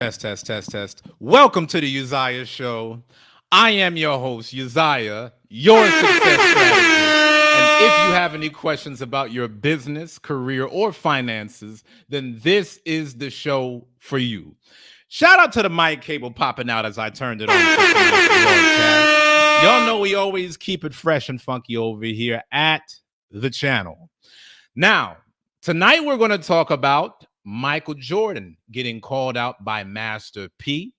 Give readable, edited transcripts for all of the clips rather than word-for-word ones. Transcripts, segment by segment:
Test, test, test, test. Welcome to the Uzziah Show. I am your host, Uzziah, your success strategist. And if you have any questions about your business, career, or finances, then this is the show for you. Shout out to the mic cable popping out as I turned it on. Broadcast. Y'all know we always keep it fresh and funky over here at the channel. Now, tonight we're going to talk about Michael Jordan getting called out by Master P,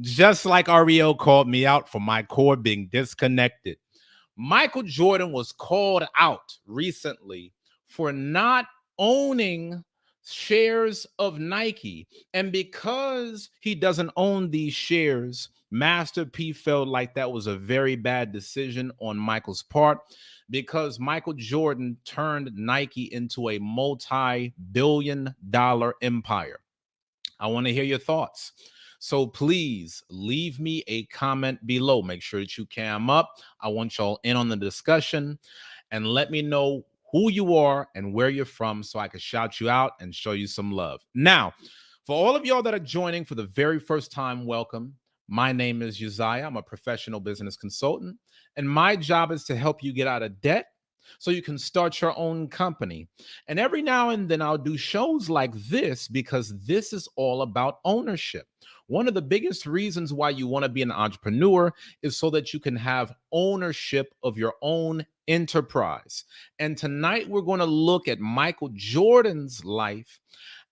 just like Ariel called me out for my core being disconnected. Michael Jordan was called out recently for not owning shares of Nike. And because he doesn't own these shares, Master P felt like that was a very bad decision on Michael's part, because Michael Jordan turned Nike into a multi-billion-dollar empire. I want to hear your thoughts. So please leave me a comment below. Make sure that you cam up. I want y'all in on the discussion, and let me know who you are and where you're from so I can shout you out and show you some love. Now, for all of y'all that are joining for the very first time, welcome. My name is Uzziah. I'm a professional business consultant, and my job is to help you get out of debt so you can start your own company. And every now and then I'll do shows like this because this is all about ownership. One of the biggest reasons why you want to be an entrepreneur is so that you can have ownership of your own enterprise. And tonight we're going to look at Michael Jordan's life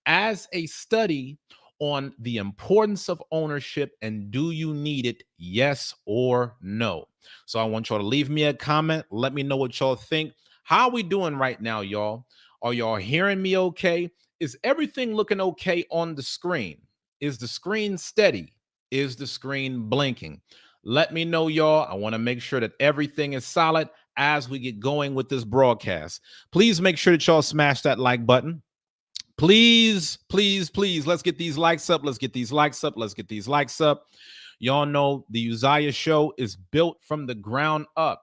as a study on the importance of ownership, and do you need it, yes or no? So I want y'all to leave me a comment. Let me know what y'all think. How are we doing right now, y'all? Are y'all hearing me okay? Is everything looking okay on the screen? Is the screen steady? Is the screen blinking? Let me know, y'all. I want to make sure that everything is solid as we get going with this broadcast. Please make sure that y'all smash that like button. Please, please, please, let's get these likes up. Let's get these likes up. Let's get these likes up. Y'all know the Uzziah Show is built from the ground up,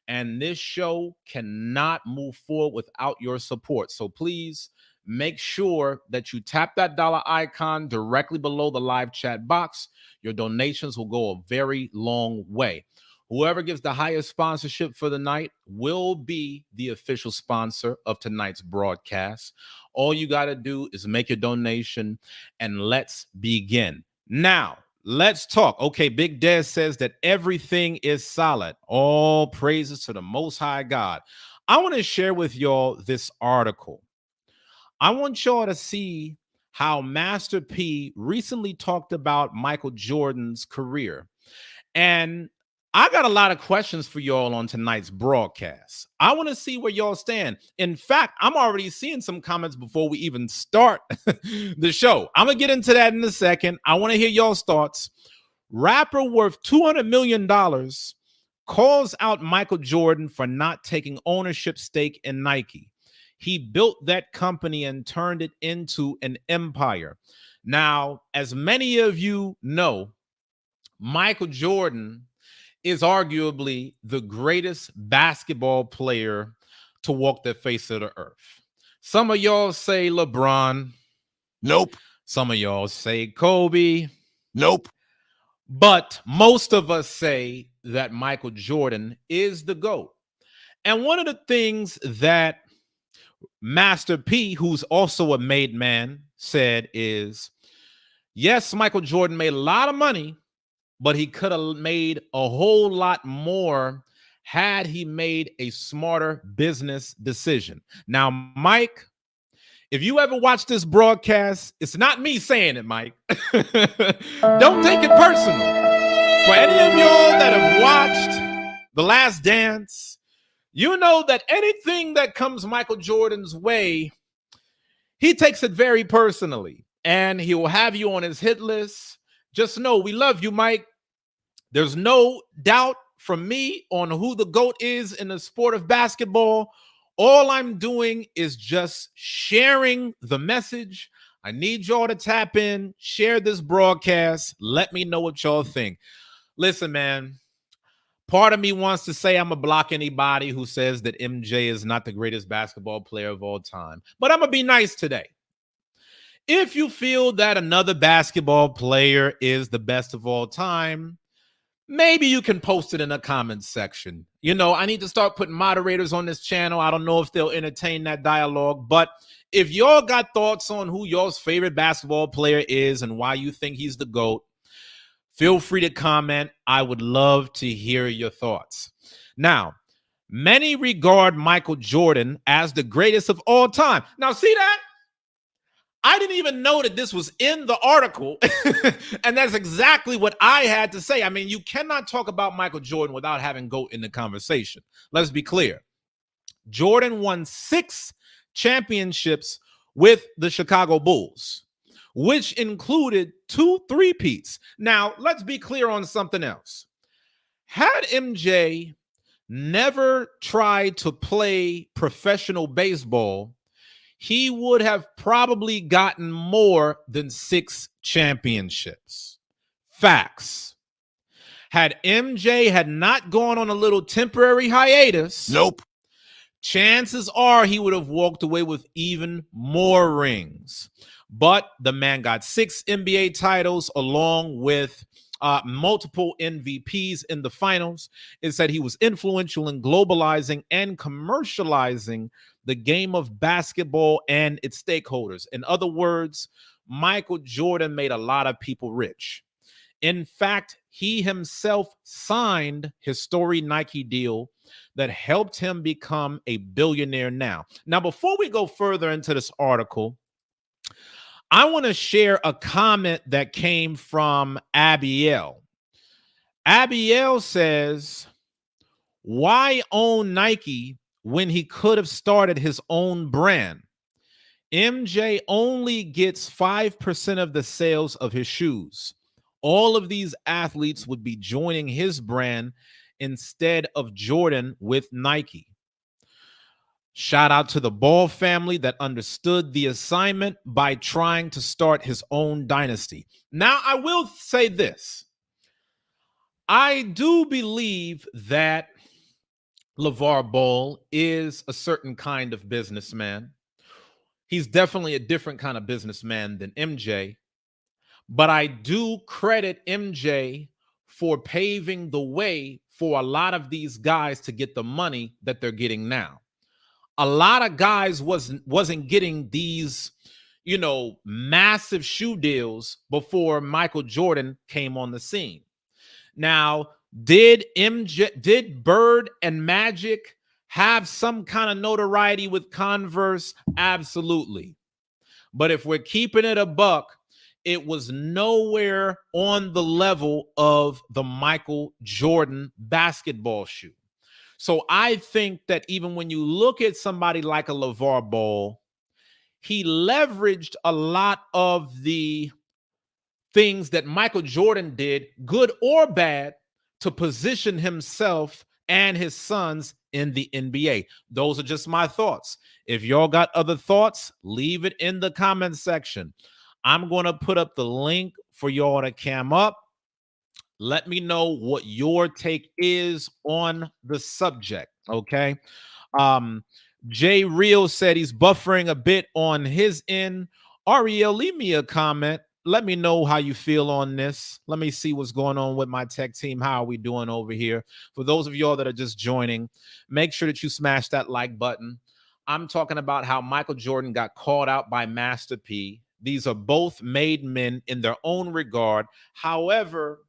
and this show cannot move forward without your support. So please make sure that you tap that dollar icon directly below the live chat box. Your donations will go a very long way. Whoever gives the highest sponsorship for the night will be the official sponsor of tonight's broadcast. All you got to do is make your donation and let's begin. Now, let's talk. Okay, Big Des says that everything is solid. All praises to the Most High God. I want to share with y'all this article. I want y'all to see how Master P recently talked about Michael Jordan's career. And I got a lot of questions for y'all on tonight's broadcast. I want to see where y'all stand. In fact, I'm already seeing some comments before we even start the show. I'm going to get into that in a second. I want to hear y'all's thoughts. Rapper worth $200 million calls out Michael Jordan for not taking ownership stake in Nike. He built that company and turned it into an empire. Now, as many of you know, Michael Jordan is arguably the greatest basketball player to walk the face of the earth. Some of y'all say LeBron. Nope. Some of y'all say Kobe. Nope. But most of us say that Michael Jordan is the GOAT. And one of the things that Master P, who's also a made man, said is, yes, Michael Jordan made a lot of money, but he could have made a whole lot more had he made a smarter business decision. Now, Mike, if you ever watch this broadcast, it's not me saying it, Mike. Don't take it personal. For any of y'all that have watched The Last Dance, you know that anything that comes Michael Jordan's way, he takes it very personally, and he will have you on his hit list. Just know we love you, Mike. There's no doubt from me on who the GOAT is in the sport of basketball. All I'm doing is just sharing the message. I need y'all to tap in, share this broadcast. Let me know what y'all think. Listen, man, part of me wants to say I'm going to block anybody who says that MJ is not the greatest basketball player of all time. But I'm going to be nice today. If you feel that another basketball player is the best of all time, maybe you can post it in the comments section. You know, I need to start putting moderators on this channel. I don't know if they'll entertain that dialogue, but if y'all got thoughts on who y'all's favorite basketball player is and why you think he's the GOAT, feel free to comment. I would love to hear your thoughts. Now, many regard Michael Jordan as the greatest of all time. Now, see that? I didn't even know that this was in the article, and that's exactly what I had to say. I mean, you cannot talk about Michael Jordan without having GOAT in the conversation. Let's be clear. Jordan won 6 championships with the Chicago Bulls, which included 2 three-peats. Now, let's be clear on something else. Had MJ never tried to play professional baseball, he would have probably gotten more than 6 championships. Facts. Had MJ had not gone on a little temporary hiatus, Nope. chances are he would have walked away with even more rings. But the man got 6 NBA titles along with multiple MVPs in the finals. It said he was influential in globalizing and commercializing the game of basketball and its stakeholders. In other words, Michael Jordan made a lot of people rich. In fact, he himself signed his storied Nike deal that helped him become a billionaire now. Now, before we go further into this article, I want to share a comment that came from Abiel. Abiel says, why own Nike when he could have started his own brand? MJ only gets 5% of the sales of his shoes. All of these athletes would be joining his brand instead of Jordan with Nike. Shout out to the Ball family that understood the assignment by trying to start his own dynasty. Now, I will say this. I do believe that LeVar Ball is a certain kind of businessman. He's definitely a different kind of businessman than MJ. But I do credit MJ for paving the way for a lot of these guys to get the money that they're getting now. A lot of guys wasn't getting these, massive shoe deals before Michael Jordan came on the scene. Now, did Bird and Magic have some kind of notoriety with Converse? Absolutely. But if we're keeping it a buck, it was nowhere on the level of the Michael Jordan basketball shoe. So I think that even when you look at somebody like a LeVar Ball, he leveraged a lot of the things that Michael Jordan did, good or bad, to position himself and his sons in the NBA. Those are just my thoughts. If y'all got other thoughts, leave it in the comment section. I'm going to put up the link for y'all to cam up. Let me know what your take is on the subject, okay? Jay Real said he's buffering a bit on his end. Ariel, leave me a comment. Let me know how you feel on this. Let me see what's going on with my tech team. How are we doing over here? For those of y'all that are just joining, make sure that you smash that like button. I'm talking about how Michael Jordan got called out by Master P. These are both made men in their own regard. However,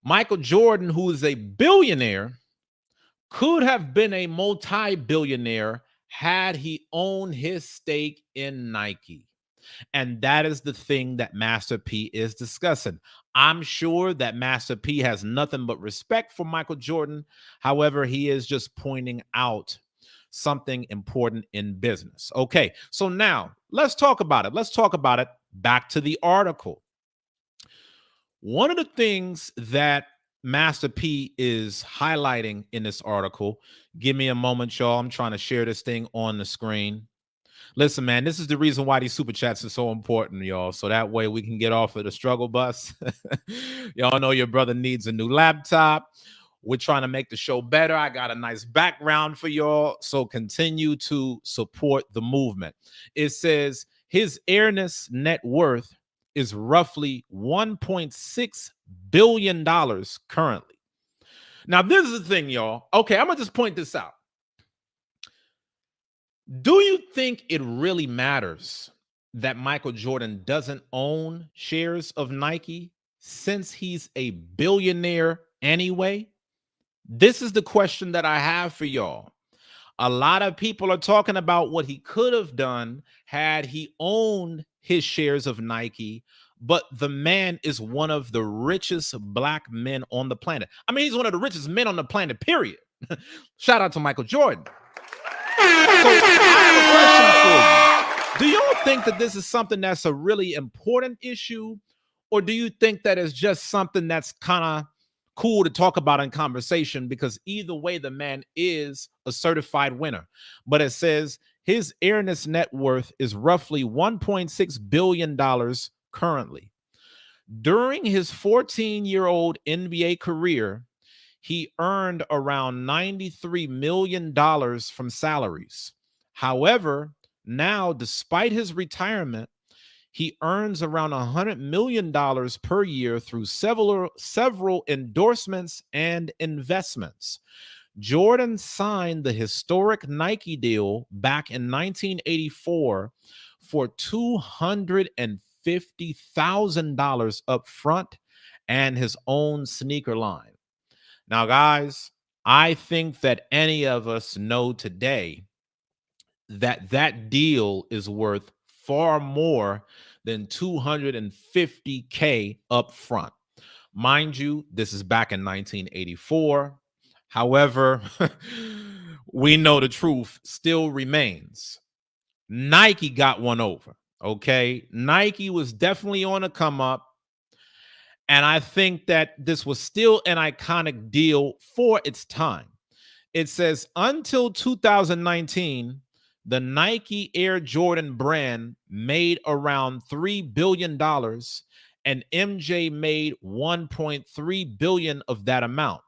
Michael Jordan, who is a billionaire, could have been a multi-billionaire had he owned his stake in Nike. And that is the thing that Master P is discussing. I'm sure that Master P has nothing but respect for Michael Jordan. However, he is just pointing out something important in business. Okay, so now let's talk about it. Let's talk about it. Back to the article. One of the things that Master P is highlighting in this article, give me a moment, y'all. I'm trying to share this thing on the screen. Listen, man, this is the reason why these super chats are so important, y'all. So that way we can get off of the struggle bus. Y'all know your brother needs a new laptop. We're trying to make the show better. I got a nice background for y'all. So continue to support the movement. It says his airness net worth is roughly $1.6 billion currently. Now, this is the thing, y'all. Okay, I'm going to just point this out. Do you think it really matters that Michael Jordan doesn't own shares of Nike since he's a billionaire anyway? This is the question that I have for y'all. A lot of people are talking about what he could have done had he owned his shares of Nike, but the man is one of the richest black men on the planet. I mean, he's one of the richest men on the planet, period. Shout out to Michael Jordan. So I have a question for you. Do y'all think that this is something that's a really important issue, or do you think that it's just something that's kind of cool to talk about in conversation? Because either way, the man is a certified winner. But it says his airness net worth is roughly $1.6 billion currently. During his 14-year-old NBA career, he earned around $93 million from salaries. However, now, despite his retirement, he earns around $100 million per year through several endorsements and investments. Jordan signed the historic Nike deal back in 1984 for $250,000 up front and his own sneaker line. Now, guys, I think that any of us know today that that deal is worth far more than $250K up front. Mind you, this is back in 1984. However, we know the truth still remains. Nike got one over, okay? Nike was definitely on a come up. And I think that this was still an iconic deal for its time. It says until 2019, the Nike Air Jordan brand made around $3 billion and MJ made $1.3 billion of that amount.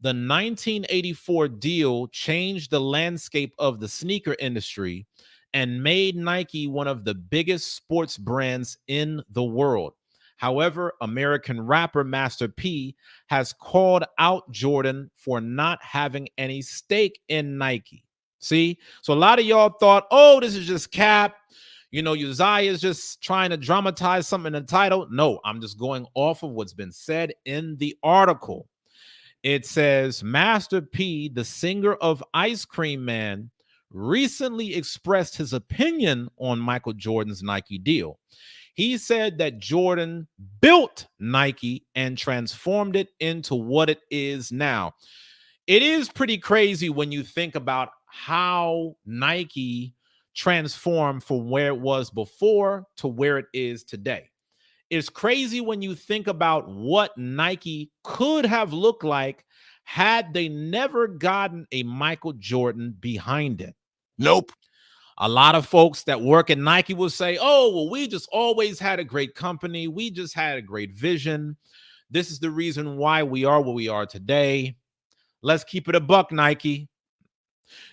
The 1984 deal changed the landscape of the sneaker industry and made Nike one of the biggest sports brands in the world. However, American rapper Master P has called out Jordan for not having any stake in Nike. See? So a lot of y'all thought, oh, this is just cap. You know, Uzziah is just trying to dramatize something in the title. No, I'm just going off of what's been said in the article. It says Master P, the singer of Ice Cream Man, recently expressed his opinion on Michael Jordan's Nike deal. He said that Jordan built Nike and transformed it into what it is now. It is pretty crazy when you think about how Nike transformed from where it was before to where it is today. It's crazy when you think about what Nike could have looked like had they never gotten a Michael Jordan behind it. Nope. A lot of folks that work at Nike will say, oh, well, we just always had a great company. We just had a great vision. This is the reason why we are where we are today. Let's keep it a buck, Nike.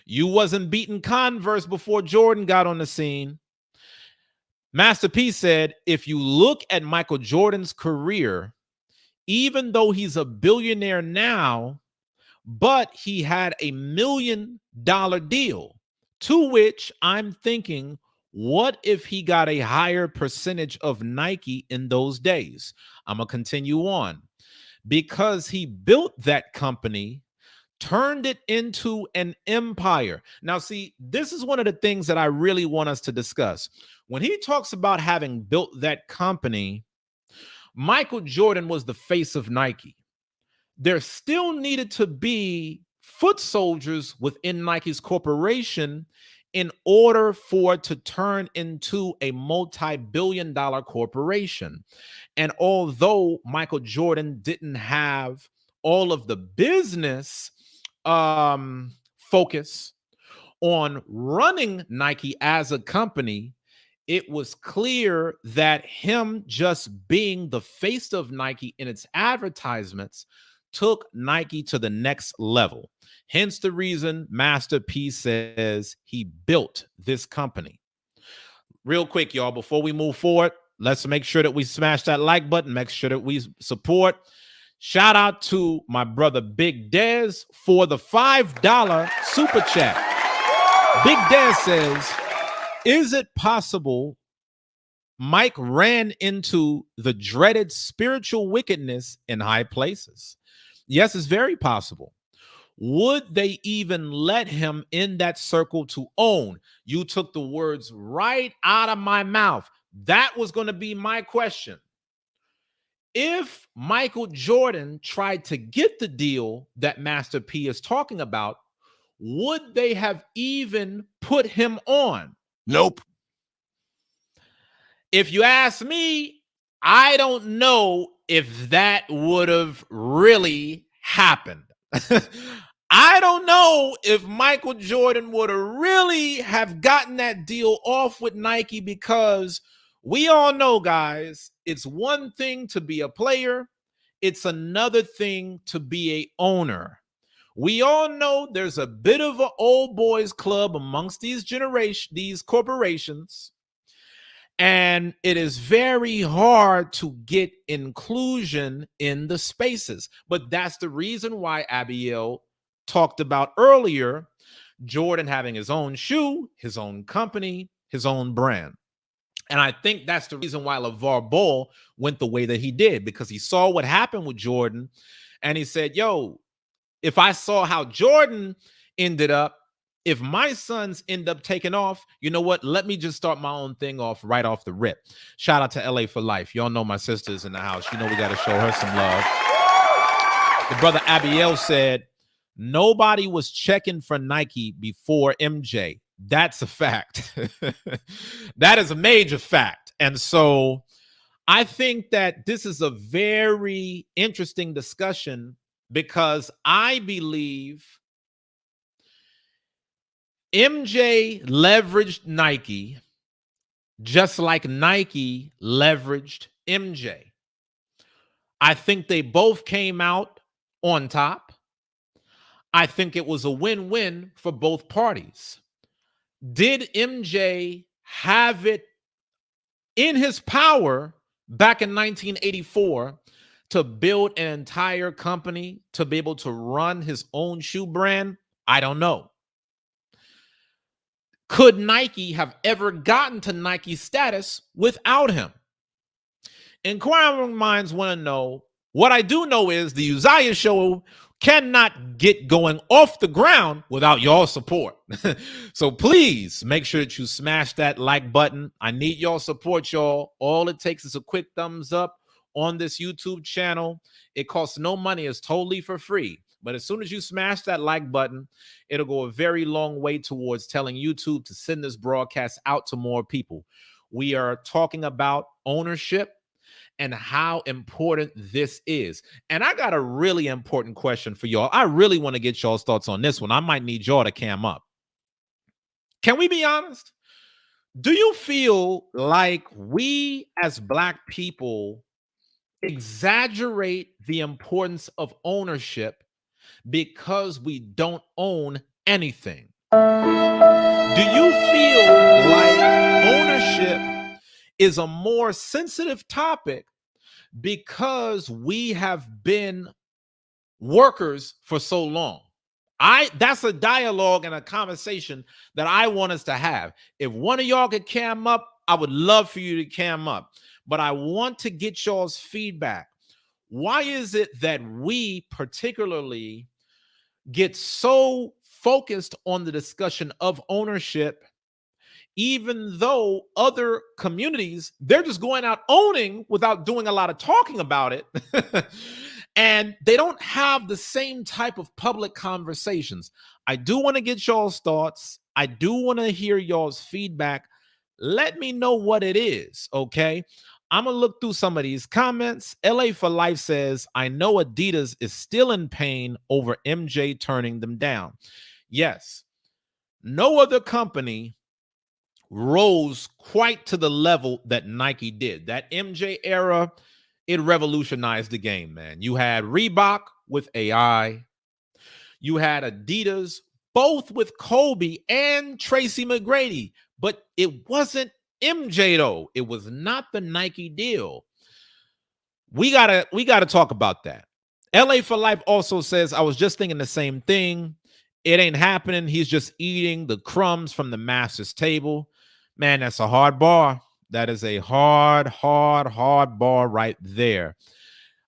You wasn't beating Converse before Jordan got on the scene. Master P said, if you look at Michael Jordan's career, even though he's a billionaire now, but he had $1 million deal, to which I'm thinking, what if he got a higher percentage of Nike in those days? I'm going to continue on. Because he built that company, turned it into an empire. Now, see, this is one of the things that I really want us to discuss. When he talks about having built that company, Michael Jordan was the face of Nike. There still needed to be foot soldiers within Nike's corporation in order for it to turn into a multi-billion-dollar corporation. And although Michael Jordan didn't have all of the business focus on running Nike as a company, it was clear that him just being the face of Nike in its advertisements took Nike to the next level. Hence the reason Master P says he built this company. Real quick, y'all, before we move forward, let's make sure that we smash that like button, make sure that we support. Shout out to my brother Big Dez for the $5 super chat. Big Dez says, is it possible Mike ran into the dreaded spiritual wickedness in high places? Yes, it's very possible. Would they even let him in that circle to own? You took the words right out of my mouth. That was going to be my question. If Michael Jordan tried to get the deal that Master P is talking about, would they have even put him on? Nope. If you ask me, I don't know if that would have really happened. I don't know if Michael Jordan would have really have gotten that deal off with Nike, because we all know, guys, it's one thing to be a player. It's another thing to be a owner. We all know there's a bit of an old boys club amongst these corporations. And it is very hard to get inclusion in the spaces. But that's the reason why Abiel talked about earlier, Jordan having his own shoe, his own company, his own brand. And I think that's the reason why LeVar Ball went the way that he did, because he saw what happened with Jordan. And he said, yo, if I saw how Jordan ended up, if my sons end up taking off, you know what? Let me just start my own thing off right off the rip. Shout out to LA for life. Y'all know my sister's in the house. You know we got to show her some love. The brother Abiel said, nobody was checking for Nike before MJ. That's a fact. That is a major fact. And so I think that this is a very interesting discussion, because I believe MJ leveraged Nike just like Nike leveraged MJ. I think they both came out on top. I think it was a win-win for both parties. Did MJ have it in his power back in 1984 to build an entire company to be able to run his own shoe brand? I don't know. Could Nike have ever gotten to Nike status without him? Inquiring minds want to know. What I do know is the Uzziah show cannot get going off the ground without y'all support. So please make sure that you smash that like button. I need y'all support, y'all. All it takes is a quick thumbs up on this YouTube channel. It costs no money. It's totally for free. But as soon as you smash that like button, it'll go a very long way towards telling YouTube to send this broadcast out to more people. We are talking about ownership and how important this is. And I got a really important question for y'all. I really want to get y'all's thoughts on this one. I might need y'all to cam up. Can we be honest? Do you feel like we as Black people exaggerate the importance of ownership because we don't own anything? Do you feel like ownership is a more sensitive topic because we have been workers for so long? That's a dialogue and a conversation that I want us to have. If one of y'all could cam up, I would love for you to cam up. But I want to get y'all's feedback. Why is it that we particularly get so focused on the discussion of ownership, even though other communities, they're just going out owning without doing a lot of talking about it? And they don't have the same type of public conversations. I do want to get y'all's thoughts. I do want to hear y'all's feedback. Let me know what it is, okay? I'm going to look through some of these comments. LA for Life says, I know Adidas is still in pain over MJ turning them down. Yes, no other company rose quite to the level that Nike did. That MJ era, it revolutionized the game, man. You had Reebok with AI. You had Adidas, both with Kobe and Tracy McGrady. But it wasn't MJ, though. It was not the Nike deal. We gotta talk about that. LA for Life also says, I was just thinking the same thing. It ain't happening. He's just eating the crumbs from the master's table. Man, that's a hard bar. That is a hard bar right there.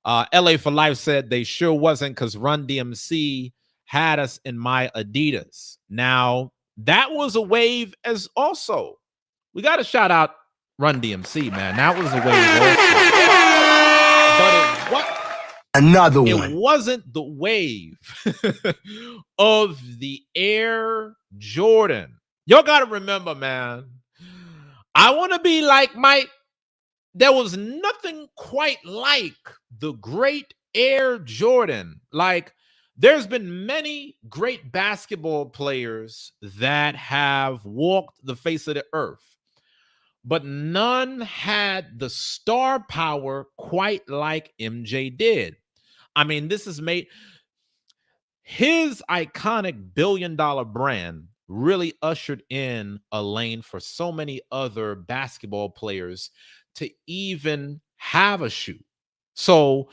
LA for Life said they sure wasn't, because Run DMC had us in my Adidas. Now, that was a wave as also. We got to shout out Run DMC, man. That was a wave also. But another one. It wasn't the wave of the Air Jordan. Y'all got to remember, man, I want to be like Mike. There was nothing quite like the great Air Jordan. Like, there's been many great basketball players that have walked the face of the earth, but none had the star power quite like MJ did. I mean, this has made his iconic billion-dollar brand really ushered in a lane for so many other basketball players to even have a shoe. So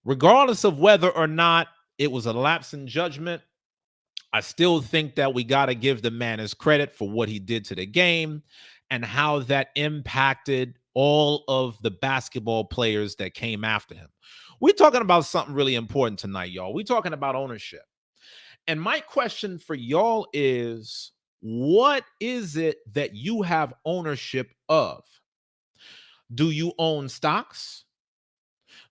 regardless of whether or not it was a lapse in judgment, I still think that we got to give the man his credit for what he did to the game and how that impacted all of the basketball players that came after him. We're talking about something really important tonight, y'all. We're talking about ownership. And my question for y'all is, what is it that you have ownership of? Do you own stocks?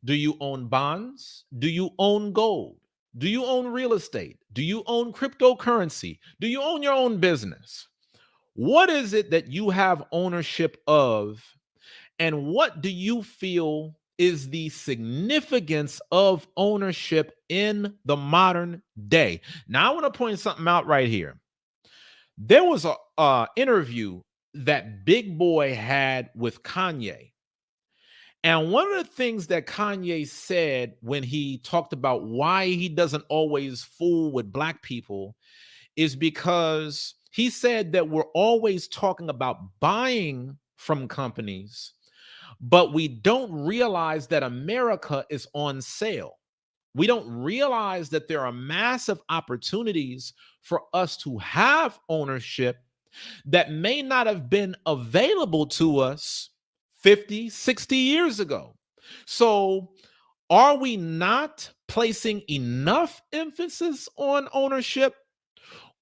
Do you own bonds? Do you own gold? Do you own real estate? Do you own cryptocurrency? Do you own your own business? What is it that you have ownership of? And what do you feel is the significance of ownership in the modern day? Now, I want to point something out right here. There was a interview that Big Boy had with Kanye. And one of the things that Kanye said when he talked about why he doesn't always fool with Black people is because he said that we're always talking about buying from companies, but we don't realize that America is on sale. We don't realize that there are massive opportunities for us to have ownership that may not have been available to us 50, 60 years ago. So, are we not placing enough emphasis on ownership?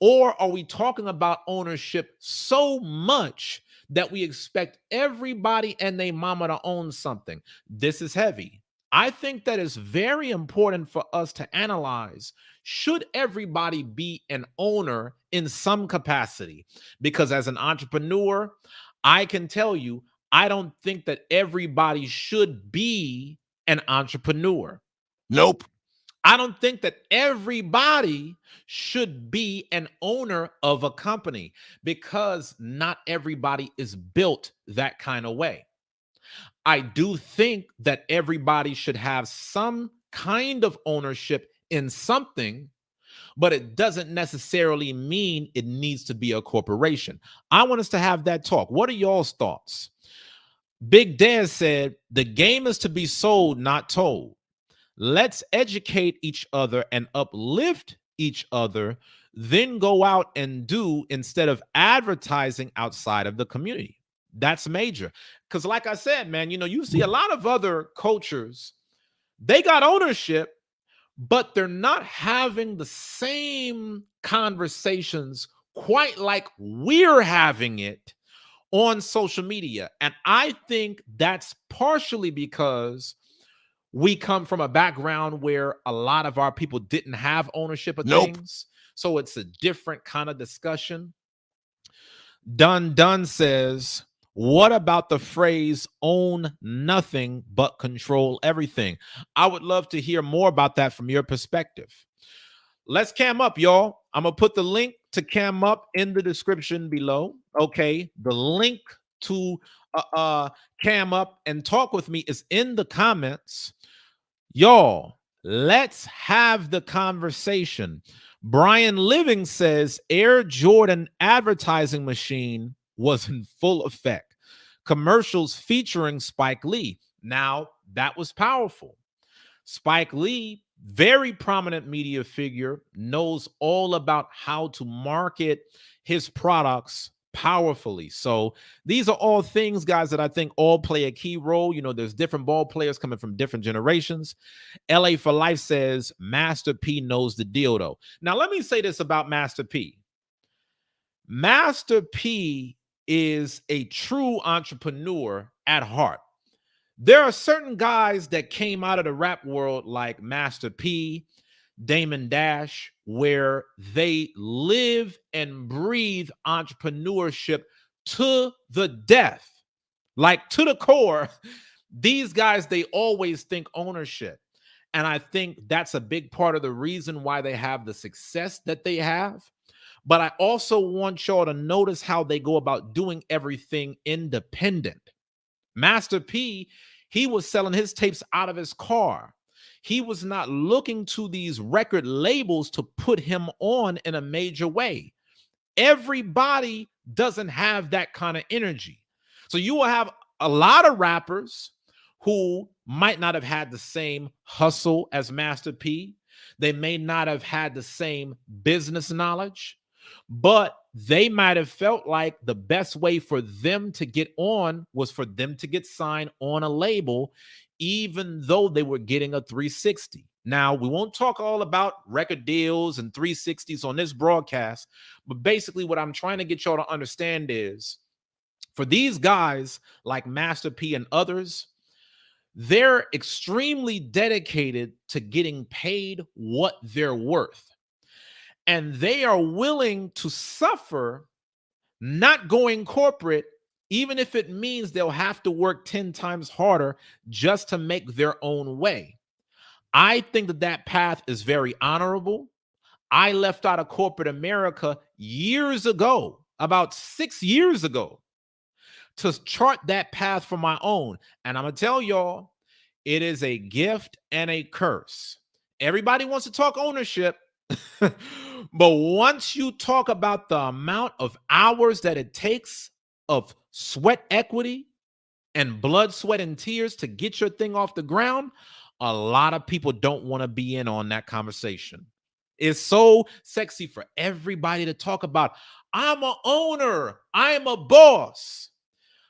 Or are we talking about ownership so much that we expect everybody and their mama to own something? This is heavy. I think that is very important for us to analyze. Should everybody be an owner in some capacity? Because as an entrepreneur, I can tell you, I don't think that everybody should be an entrepreneur. Nope. I don't think that everybody should be an owner of a company because not everybody is built that kind of way. I do think that everybody should have some kind of ownership in something, but it doesn't necessarily mean it needs to be a corporation. I want us to have that talk. What are y'all's thoughts? Big Dad said, the game is to be sold, not told. Let's educate each other and uplift each other, then go out and do instead of advertising outside of the community. That's major. Because, like I said, man, you see a lot of other cultures, they got ownership, but they're not having the same conversations quite like we're having it on social media. And I think that's partially because we come from a background where a lot of our people didn't have ownership of things. So it's a different kind of discussion. Dun says, what about the phrase own nothing but control everything? I would love to hear more about that from your perspective. Let's cam up, y'all. I'm going to put the link to cam up in the description below. Okay. The link to cam up and talk with me is in the comments. Y'all, let's have the conversation. Brian Living says Air Jordan advertising machine was in full effect. Commercials featuring Spike Lee. Now, that was powerful. Spike Lee, very prominent media figure, knows all about how to market his products powerfully. So these are all things, guys, that I think all play a key role. There's different ball players coming from different generations. LA for Life says Master P knows the deal, though. Now, let me say this about Master P. Master P is a true entrepreneur at heart. There are certain guys that came out of the rap world like Master P, Damon Dash, where they live and breathe entrepreneurship to the death, like to the core. These guys, they always think ownership. And I think that's a big part of the reason why they have the success that they have. But I also want y'all to notice how they go about doing everything independent. Master P, he was selling his tapes out of his car. He was not looking to these record labels to put him on in a major way. Everybody doesn't have that kind of energy. So you will have a lot of rappers who might not have had the same hustle as Master P. They may not have had the same business knowledge, but they might have felt like the best way for them to get on was for them to get signed on a label, even though they were getting a 360. Now, we won't talk all about record deals and 360s on this broadcast, but basically what I'm trying to get y'all to understand is for these guys like Master P and others, they're extremely dedicated to getting paid what they're worth. And they are willing to suffer not going corporate, even if it means they'll have to work 10 times harder just to make their own way. I think that path is very honorable. I left out of corporate America years ago, about 6 years ago, to chart that path for my own. And I'm going to tell y'all, it is a gift and a curse. Everybody wants to talk ownership. But once you talk about the amount of hours that it takes of sweat equity and blood, sweat, and tears to get your thing off the ground, a lot of people don't want to be in on that conversation. It's so sexy for everybody to talk about. I'm an owner. I'm a boss.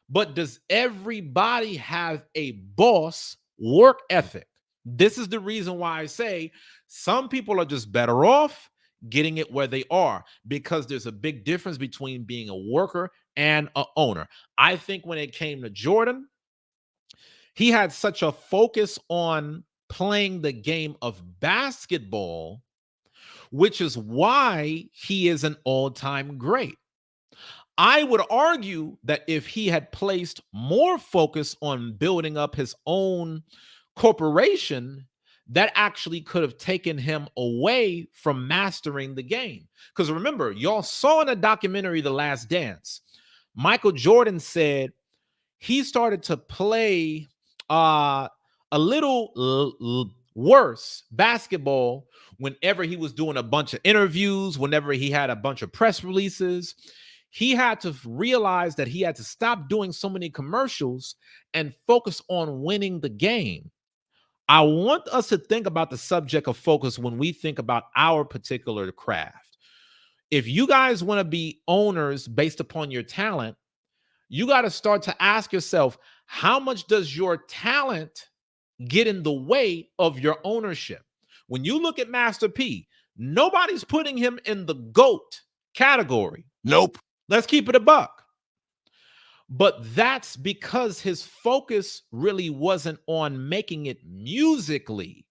But does everybody have a boss work ethic? This is the reason why I say some people are just better off getting it where they are, because there's a big difference between being a worker and an owner. I think when it came to Jordan, he had such a focus on playing the game of basketball, which is why he is an all-time great. I would argue that if he had placed more focus on building up his own corporation, that actually could have taken him away from mastering the game. Because remember, y'all saw in a documentary, The Last Dance, Michael Jordan said he started to play a little worse basketball whenever he was doing a bunch of interviews, whenever he had a bunch of press releases. He had to realize that he had to stop doing so many commercials and focus on winning the game. I want us to think about the subject of focus when we think about our particular craft. If you guys want to be owners based upon your talent, you got to start to ask yourself, how much does your talent get in the way of your ownership? When you look at Master P, nobody's putting him in the GOAT category. Nope. Let's keep it a buck. But that's because his focus really wasn't on making it musically.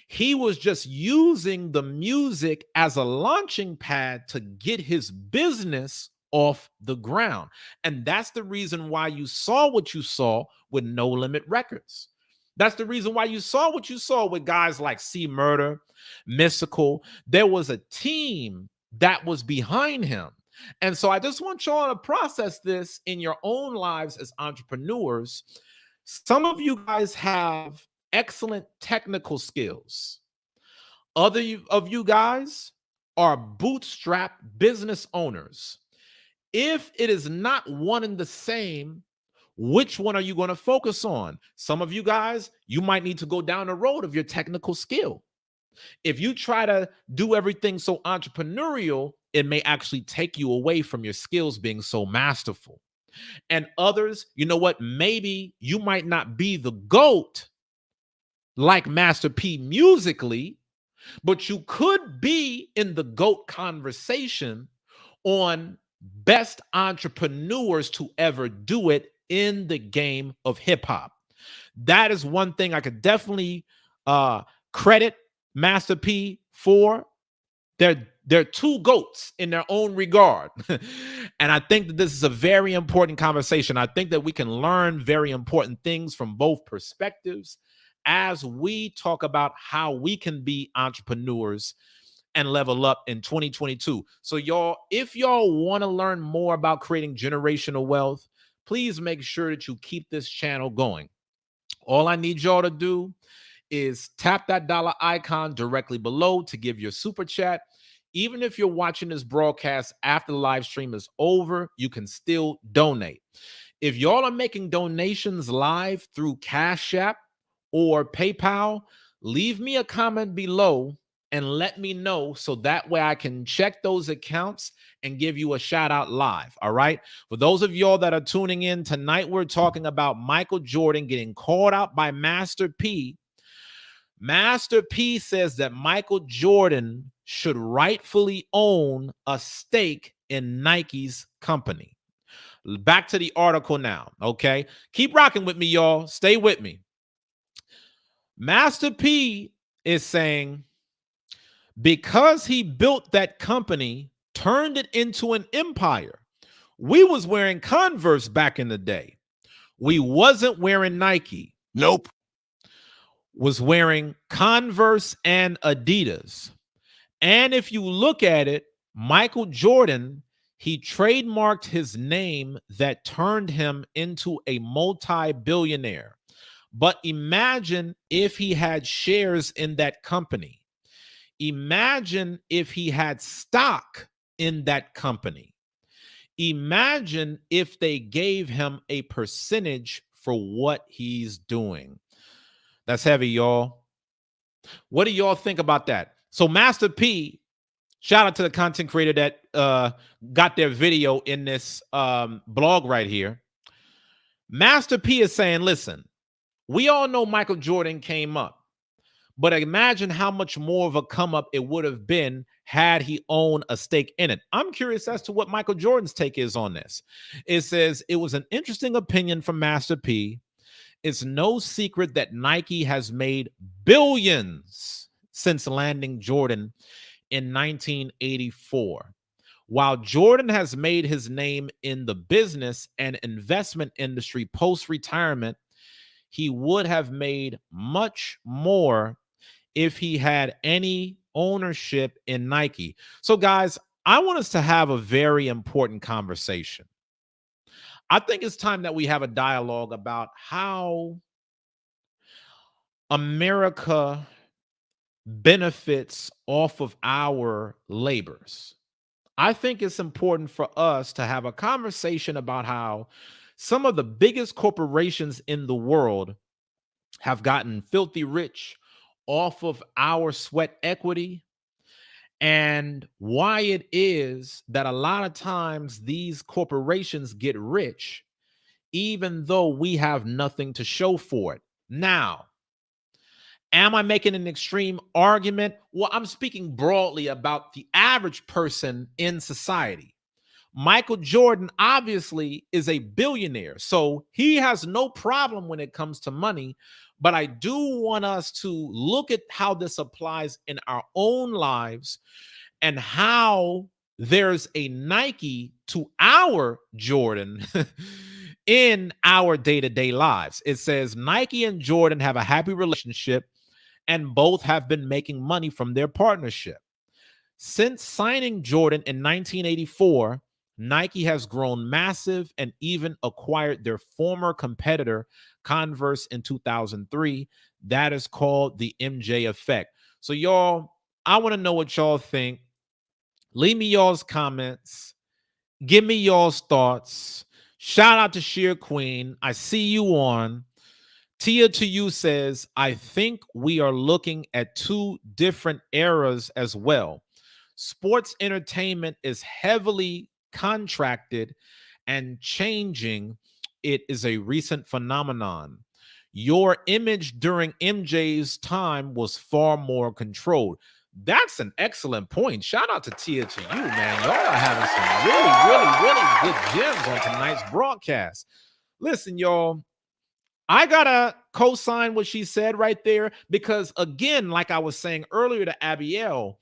He was just using the music as a launching pad to get his business off the ground. And that's the reason why you saw what you saw with No Limit Records. That's the reason why you saw what you saw with guys like C Murder, Mystical. There was a team that was behind him. And so I just want y'all to process this in your own lives as entrepreneurs. Some of you guys have excellent technical skills. Other of you guys are bootstrap business owners. If it is not one and the same, which one are you going to focus on? Some of you guys, you might need to go down the road of your technical skill. If you try to do everything so entrepreneurial, it may actually take you away from your skills being so masterful. And others, you know what? Maybe you might not be the GOAT like Master P musically, but you could be in the GOAT conversation on best entrepreneurs to ever do it in the game of hip hop. That is one thing I could definitely credit Master P for. They're two GOATs in their own regard. And I think that this is a very important conversation. I think that we can learn very important things from both perspectives as we talk about how we can be entrepreneurs and level up in 2022. So y'all, if y'all want to learn more about creating generational wealth, please make sure that you keep this channel going. All I need y'all to do is tap that dollar icon directly below to give your super chat. Even if you're watching this broadcast after the live stream is over, you can still donate. If y'all are making donations live through Cash App or PayPal, leave me a comment below and let me know so that way I can check those accounts and give you a shout out live. All right. For those of y'all that are tuning in tonight, we're talking about Michael Jordan getting called out by Master P. Master P says that Michael Jordan should rightfully own a stake in Nike's company. Back to the article now. Okay. Keep rocking with me, y'all. Stay with me. Master P is saying because he built that company, turned it into an empire. We was wearing Converse back in the day. We wasn't wearing Nike. Nope. Was wearing Converse and Adidas. And if you look at it, Michael Jordan, he trademarked his name that turned him into a multi-billionaire. But imagine if he had shares in that company. Imagine if he had stock in that company. Imagine if they gave him a percentage for what he's doing. That's heavy, y'all. What do y'all think about that? So Master P, shout out to the content creator that got their video in this blog right here. Master P is saying, listen, we all know Michael Jordan came up, but imagine how much more of a come up it would have been had he owned a stake in it. I'm curious as to what Michael Jordan's take is on this. It says, it was an interesting opinion from Master P. It's no secret that Nike has made billions since landing Jordan in 1984. While Jordan has made his name in the business and investment industry post-retirement, he would have made much more if he had any ownership in Nike. So, guys, I want us to have a very important conversation. I think it's time that we have a dialogue about how America benefits off of our labors. I think it's important for us to have a conversation about how some of the biggest corporations in the world have gotten filthy rich off of our sweat equity, and why it is that a lot of times these corporations get rich even though we have nothing to show for it. Now, am I making an extreme argument? Well, I'm speaking broadly about the average person in society. Michael Jordan obviously is a billionaire, so he has no problem when it comes to money. But I do want us to look at how this applies in our own lives and how there's a Nike to our Jordan in our day-to-day lives. It says Nike and Jordan have a happy relationship and both have been making money from their partnership. Since signing Jordan in 1984, Nike has grown massive and even acquired their former competitor, Converse, in 2003. That is called the MJ effect. So, y'all, I want to know what y'all think. Leave me y'all's comments. Give me y'all's thoughts. Shout out to Sheer Queen. I see you on. Tia to you says, I think we are looking at two different eras as well. Sports entertainment is heavily contracted and changing. It is a recent phenomenon. Your image during MJ's time was far more controlled. That's an excellent point. Shout out to Tia to you, man. Y'all are having some really good gems on tonight's broadcast. Listen, y'all, I gotta co-sign what she said right there because, again, like I was saying earlier to Abiel,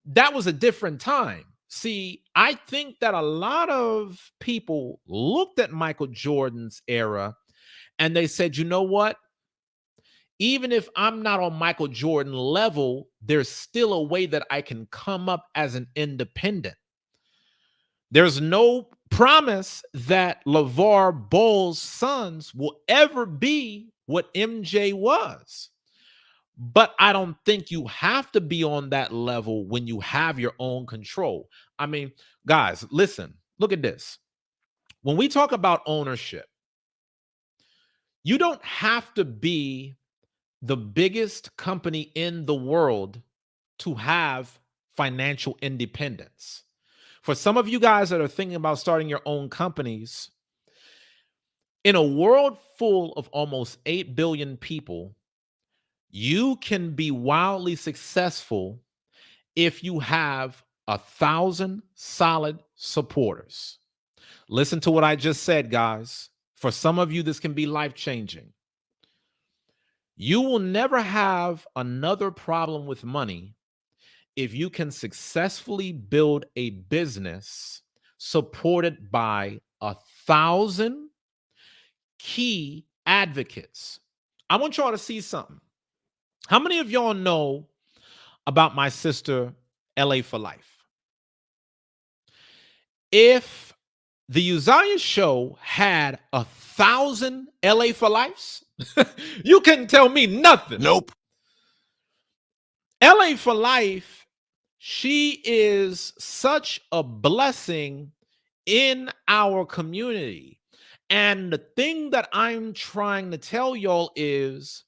that was a different time. See, I think that a lot of people looked at Michael Jordan's era and they said, you know what? Even if I'm not on Michael Jordan level, there's still a way that I can come up as an independent. There's no promise that LeVar Ball's sons will ever be what MJ was. But I don't think you have to be on that level when you have your own control. I mean, guys, listen, look at this. When we talk about ownership, you don't have to be the biggest company in the world to have financial independence. For some of you guys that are thinking about starting your own companies, in a world full of almost 8 billion people, you can be wildly successful if you have 1,000 solid supporters. Listen to what I just said, guys. For some of you, this can be life-changing. You will never have another problem with money if you can successfully build a business supported by 1,000 key advocates. I want y'all to see something. How many of y'all know about my sister, LA for Life? If the Uzziah show had 1,000 LA for Lives, you couldn't tell me nothing. Nope. LA for Life, she is such a blessing in our community. And the thing that I'm trying to tell y'all is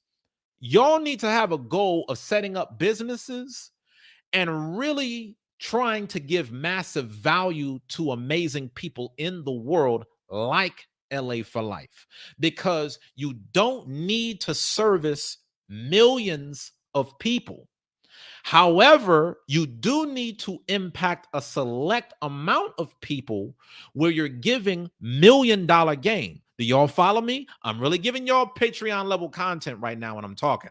y'all need to have a goal of setting up businesses and really trying to give massive value to amazing people in the world like LA for Life, because you don't need to service millions of people. However, you do need to impact a select amount of people where you're giving $1 million gain. Do y'all follow me? I'm really giving y'all Patreon level content right now when I'm talking.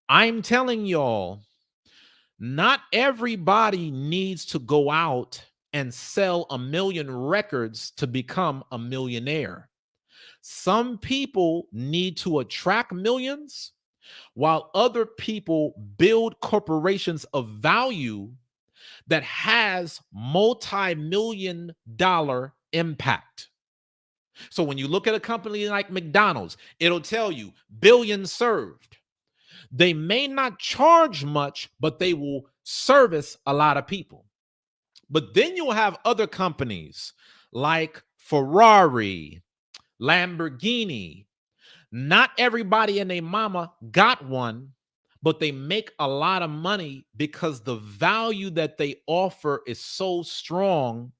I'm telling y'all, not everybody needs to go out and sell 1 million records to become a millionaire. Some people need to attract millions, while other people build corporations of value that has multi-million dollar impact. So when you look at a company like McDonald's, it'll tell you billions served. They may not charge much, but they will service a lot of people. But then you'll have other companies like Ferrari, Lamborghini. Not everybody and their mama got one, but they make a lot of money because the value that they offer is so strong.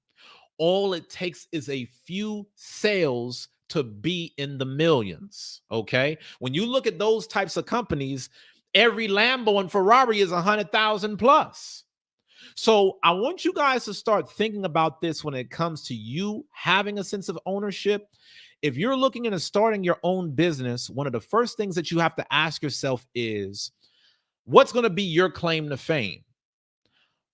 All it takes is a few sales to be in the millions. Okay. When you look at those types of companies, every Lambo and Ferrari is 100,000 plus. So I want you guys to start thinking about this when it comes to you having a sense of ownership. If you're looking into starting your own business, one of the first things that you have to ask yourself is, what's going to be your claim to fame?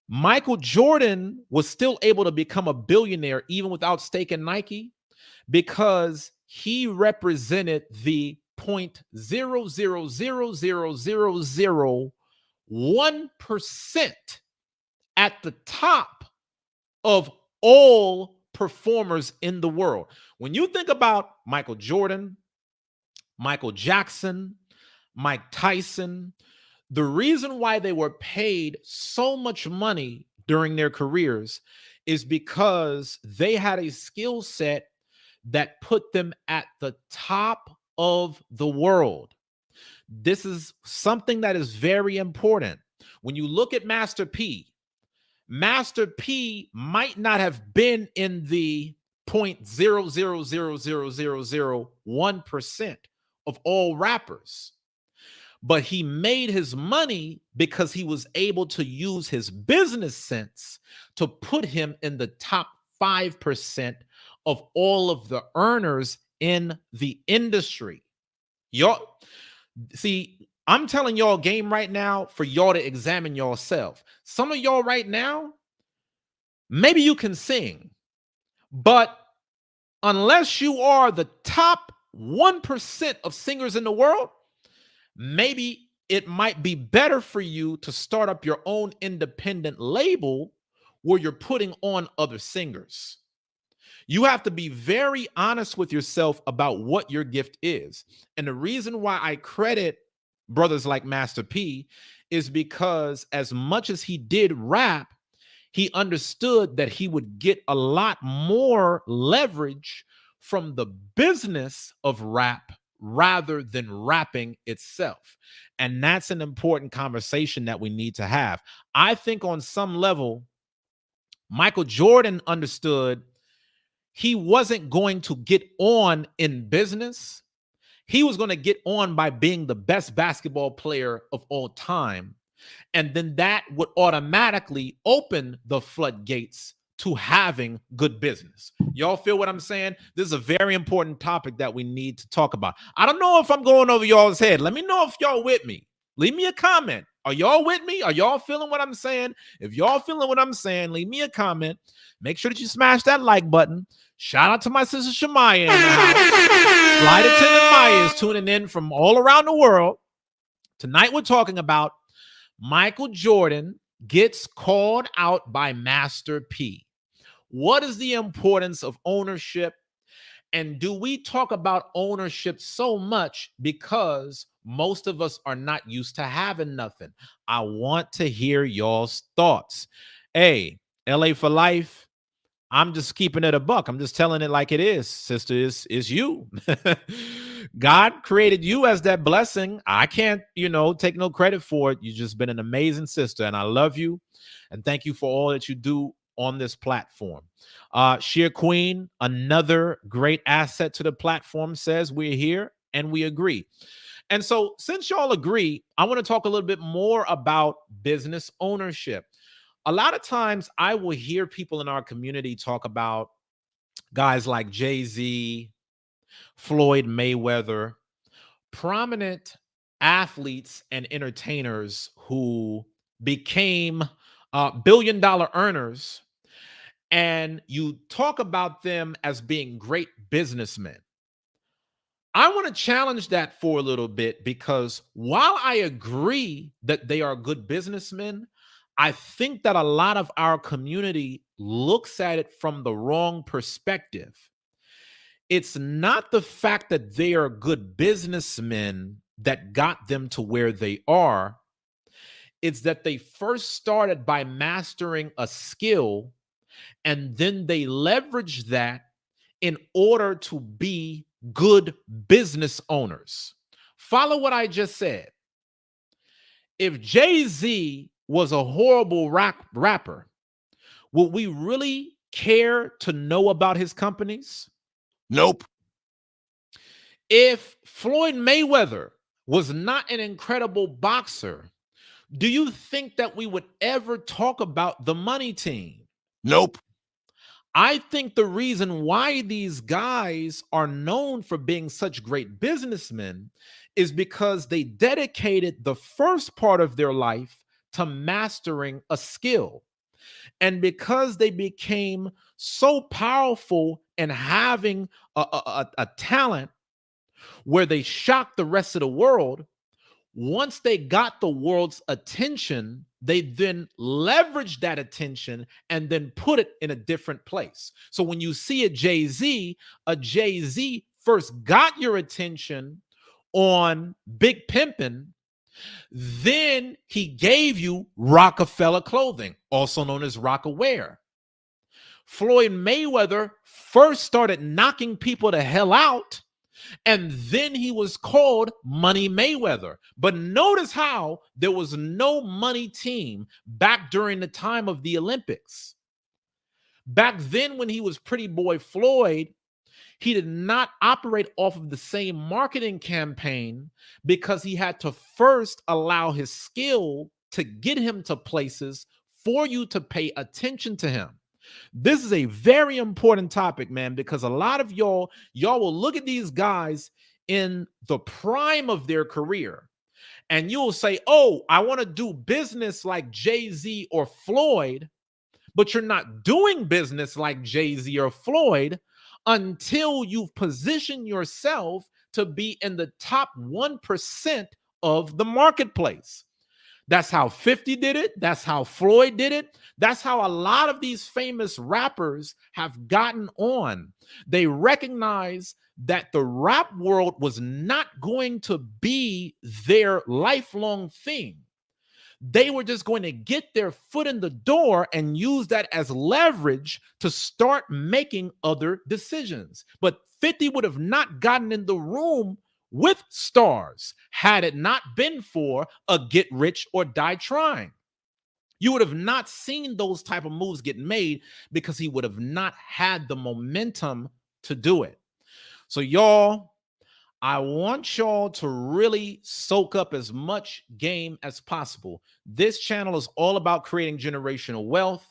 Michael Jordan was still able to become a billionaire even without staking Nike because he represented the 0.000001% at the top of all performers in the world. When you think about Michael Jordan, Michael Jackson, Mike Tyson, the reason why they were paid so much money during their careers is because they had a skill set that put them at the top of the world. This is something that is very important. When you look at Master P, Master P might not have been in the 0.000001% of all rappers, but he made his money because he was able to use his business sense to put him in the top 5% of all of the earners in the industry. Y'all see, I'm telling y'all game right now for y'all to examine yourself. Some of y'all right now, maybe you can sing, but unless you are the top 1% of singers in the world, maybe it might be better for you to start up your own independent label where you're putting on other singers. You have to be very honest with yourself about what your gift is. And the reason why I credit brothers like Master P is because as much as he did rap, he understood that he would get a lot more leverage from the business of rap rather than rapping itself. And that's an important conversation that we need to have. I think on some level, Michael Jordan understood he wasn't going to get on in business. He was going to get on by being the best basketball player of all time. And then that would automatically open the floodgates to having good business. Y'all feel what I'm saying? This is a very important topic that we need to talk about. I don't know if I'm going over y'all's head. Let me know if y'all with me. Leave me a comment. Are y'all with me? Are y'all feeling what I'm saying? If y'all feeling what I'm saying, leave me a comment. Make sure that you smash that like button. Shout out to my sister Shemaya in the house. Flight attendant Maya is tuning in from all around the world. Tonight we're talking about Michael Jordan gets called out by Master P. What is the importance of ownership? And do we talk about ownership so much because most of us are not used to having nothing? I want to hear y'all's thoughts. Hey, LA for Life, I'm just keeping it a buck. I'm just telling it like it is. Sister, is you. God created you as that blessing. I can't, take no credit for it. You've just been an amazing sister, and I love you. And thank you for all that you do on this platform. Sheer Queen, another great asset to the platform, says we're here and we agree. And so, since y'all agree, I want to talk a little bit more about business ownership. A lot of times I will hear people in our community talk about guys like Jay-Z, Floyd Mayweather, prominent athletes and entertainers who became billion-dollar earners, and you talk about them as being great businessmen. I want to challenge that for a little bit, because while I agree that they are good businessmen, I think that a lot of our community looks at it from the wrong perspective. It's not the fact that they are good businessmen that got them to where they are. It's that they first started by mastering a skill, and then they leveraged that in order to be good business owners. Follow what I just said. If Jay-Z was a horrible rapper, would we really care to know about his companies? Nope. If Floyd Mayweather was not an incredible boxer, do you think that we would ever talk about the Money Team? Nope. I think the reason why these guys are known for being such great businessmen is because they dedicated the first part of their life to mastering a skill. And because they became so powerful and having a talent where they shocked the rest of the world, once they got the world's attention, they then leveraged that attention and then put it in a different place. So when you see a Jay-Z first got your attention on Big Pimpin', then he gave you Rockefeller clothing, also known as Rockaware. Floyd Mayweather first started knocking people the hell out, and then he was called Money Mayweather. But notice how there was no Money Team back during the time of the Olympics. Back then, when he was Pretty Boy Floyd, he did not operate off of the same marketing campaign, because he had to first allow his skill to get him to places for you to pay attention to him. This is a very important topic, man, because a lot of y'all will look at these guys in the prime of their career, and you'll say, oh, I want to do business like Jay-Z or Floyd, but you're not doing business like Jay-Z or Floyd until you've positioned yourself to be in the top 1% of the marketplace. That's how 50 did it. That's how Floyd did it. That's how a lot of these famous rappers have gotten on. They recognize that the rap world was not going to be their lifelong thing. They were just going to get their foot in the door and use that as leverage to start making other decisions. But 50 would have not gotten in the room with stars had it not been for a get rich or die trying. You would have not seen those type of moves get made, because he would have not had the momentum to do it. So y'all, I want y'all to really soak up as much game as possible. This channel is all about creating generational wealth.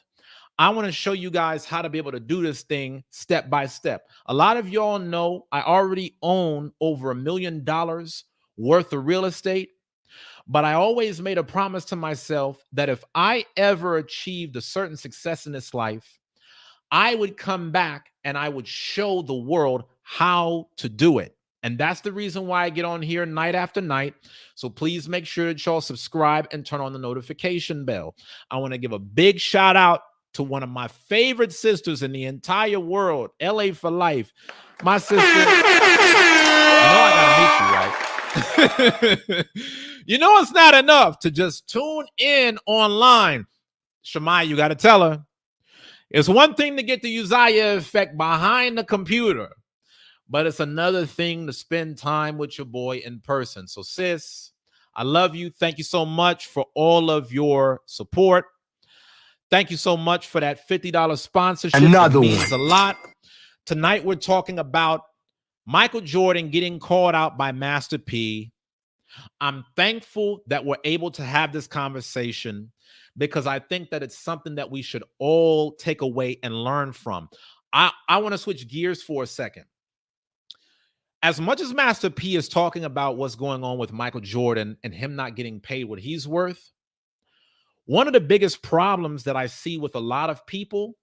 I want to show you guys how to be able to do this thing step by step. A lot of y'all know I already own over $1 million worth of real estate, but I always made a promise to myself that if I ever achieved a certain success in this life, I would come back and I would show the world how to do it. And that's the reason why I get on here night after night. So please make sure that y'all subscribe and turn on the notification bell. I want to give a big shout out to one of my favorite sisters in the entire world, LA for life. My sister, I gotta meet you, right? You know it's not enough to just tune in online. Shamai, you got to tell her. It's one thing to get the Uzziah effect behind the computer, but it's another thing to spend time with your boy in person. So, sis, I love you. Thank you so much for all of your support. Thank you so much for that $50 sponsorship. It means a lot. Tonight, we're talking about Michael Jordan getting called out by Master P. I'm thankful that we're able to have this conversation because I think that it's something that we should all take away and learn from. I want to switch gears for a second. As much as Master P is talking about what's going on with Michael Jordan and him not getting paid what he's worth, one of the biggest problems that I see with a lot of people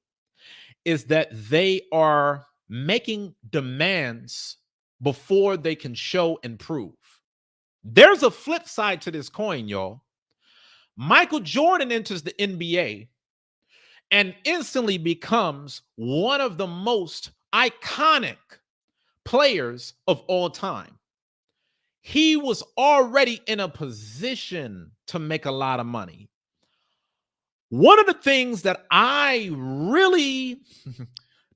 is that they are making demands before they can show and prove. There's a flip side to this coin, y'all. Michael Jordan enters the NBA and instantly becomes one of the most iconic players of all time. He was already in a position to make a lot of money. One of the things that I really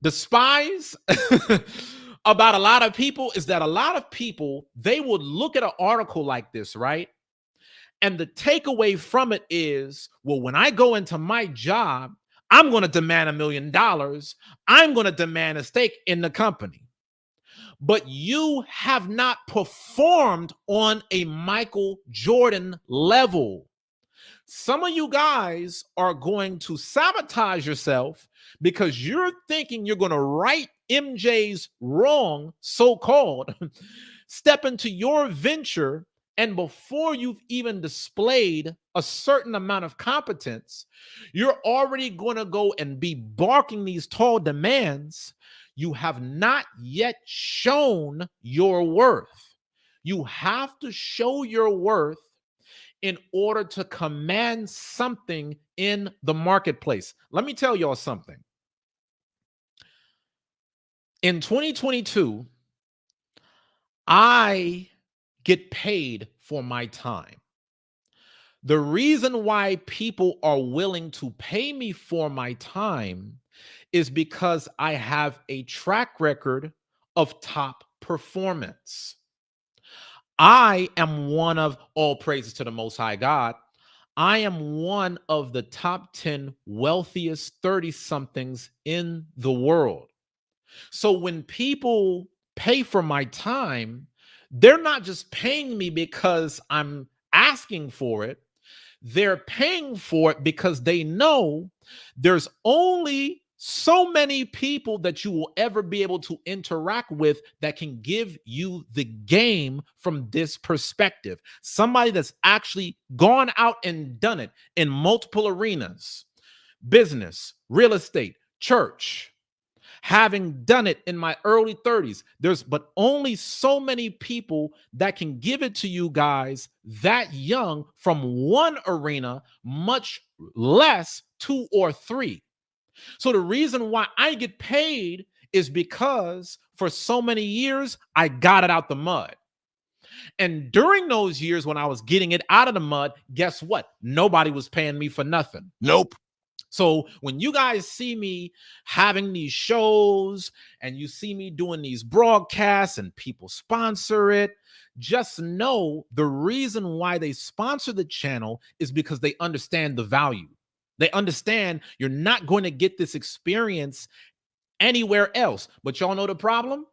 despise about a lot of people is that a lot of people, they would look at an article like this, right? And the takeaway from it is, well, when I go into my job, I'm going to demand $1 million. I'm going to demand a stake in the company. But you have not performed on a Michael Jordan level. Some of you guys are going to sabotage yourself because you're thinking you're going to right MJ's wrong, so-called, step into your venture, and before you've even displayed a certain amount of competence, you're already going to go and be barking these tall demands. You have not yet shown your worth. You have to show your worth in order to command something in the marketplace. Let me tell y'all something. In 2022, I get paid for my time. The reason why people are willing to pay me for my time is because I have a track record of top performance. I am one of, all praises to the Most High God, I am one of the top 10 wealthiest 30-somethings in the world. So when people pay for my time, they're not just paying me because I'm asking for it. They're paying for it because they know there's only so many people that you will ever be able to interact with that can give you the game from this perspective. Somebody that's actually gone out and done it in multiple arenas, business, real estate, church. Having done it in my early 30s, there's but only so many people that can give it to you guys that young from one arena, much less 2 or 3. So the reason why I get paid is because for so many years, I got it out the mud. And during those years when I was getting it out of the mud, guess what? Nobody was paying me for nothing. Nope. So when you guys see me having these shows and you see me doing these broadcasts and people sponsor it, just know the reason why they sponsor the channel is because they understand the value. They understand you're not going to get this experience anywhere else. But y'all know the problem?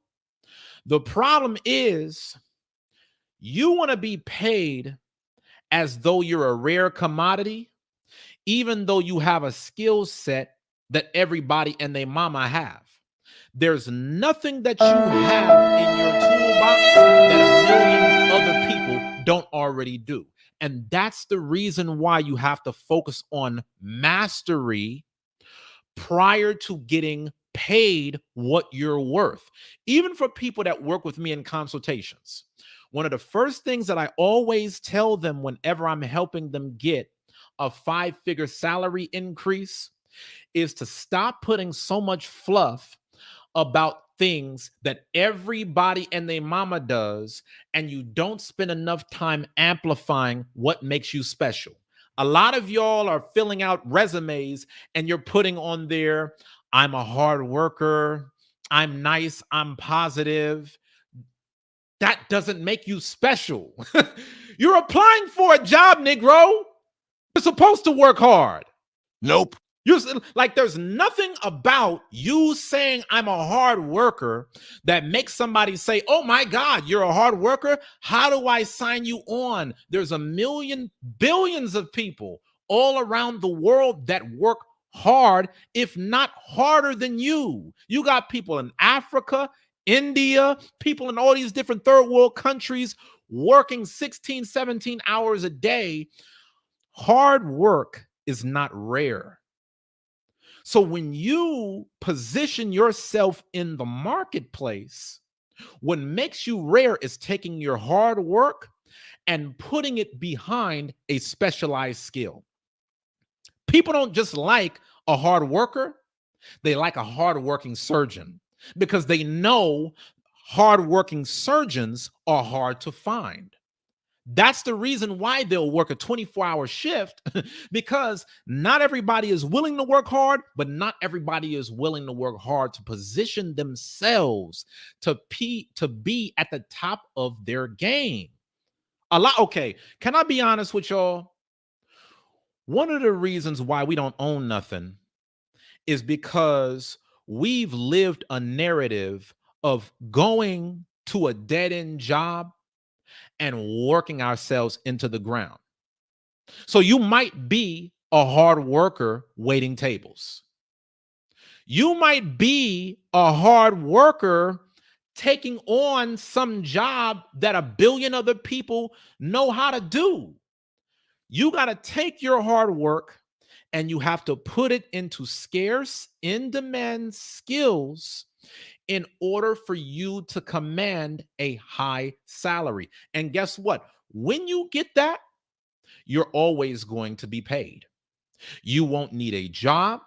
The problem is you want to be paid as though you're a rare commodity, even though you have a skill set that everybody and their mama have. There's nothing that you have in your toolbox that 1 million other people don't already do. And that's the reason why you have to focus on mastery prior to getting paid what you're worth. Even for people that work with me in consultations, one of the first things that I always tell them whenever I'm helping them get a 5-figure salary increase is to stop putting so much fluff about things that everybody and their mama does, and you don't spend enough time amplifying what makes you special. A lot of y'all are filling out resumes and you're putting on there, I'm a hard worker, I'm nice, I'm positive. That doesn't make you special. You're applying for a job, Negro. You're supposed to work hard. Nope. Like, there's nothing about you saying I'm a hard worker that makes somebody say, oh my God, you're a hard worker. How do I sign you on? There's a million, billions of people all around the world that work hard, if not harder than you. You got people in Africa, India, people in all these different third world countries working 16, 17 hours a day. Hard work is not rare. So when you position yourself in the marketplace, what makes you rare is taking your hard work and putting it behind a specialized skill. People don't just like a hard worker, they like a hardworking surgeon because they know hardworking surgeons are hard to find. That's the reason why they'll work a 24-hour shift because not everybody is willing to work hard, but not everybody is willing to work hard to position themselves to be at the top of their game. Okay, can I be honest with y'all? One of the reasons why we don't own nothing is because we've lived a narrative of going to a dead-end job and working ourselves into the ground. So you might be a hard worker waiting tables. You might be a hard worker taking on some job that a billion other people know how to do. You got to take your hard work and you have to put it into scarce, in-demand skills in order for you to command a high salary. And guess what? When you get that, you're always going to be paid. You won't need a job.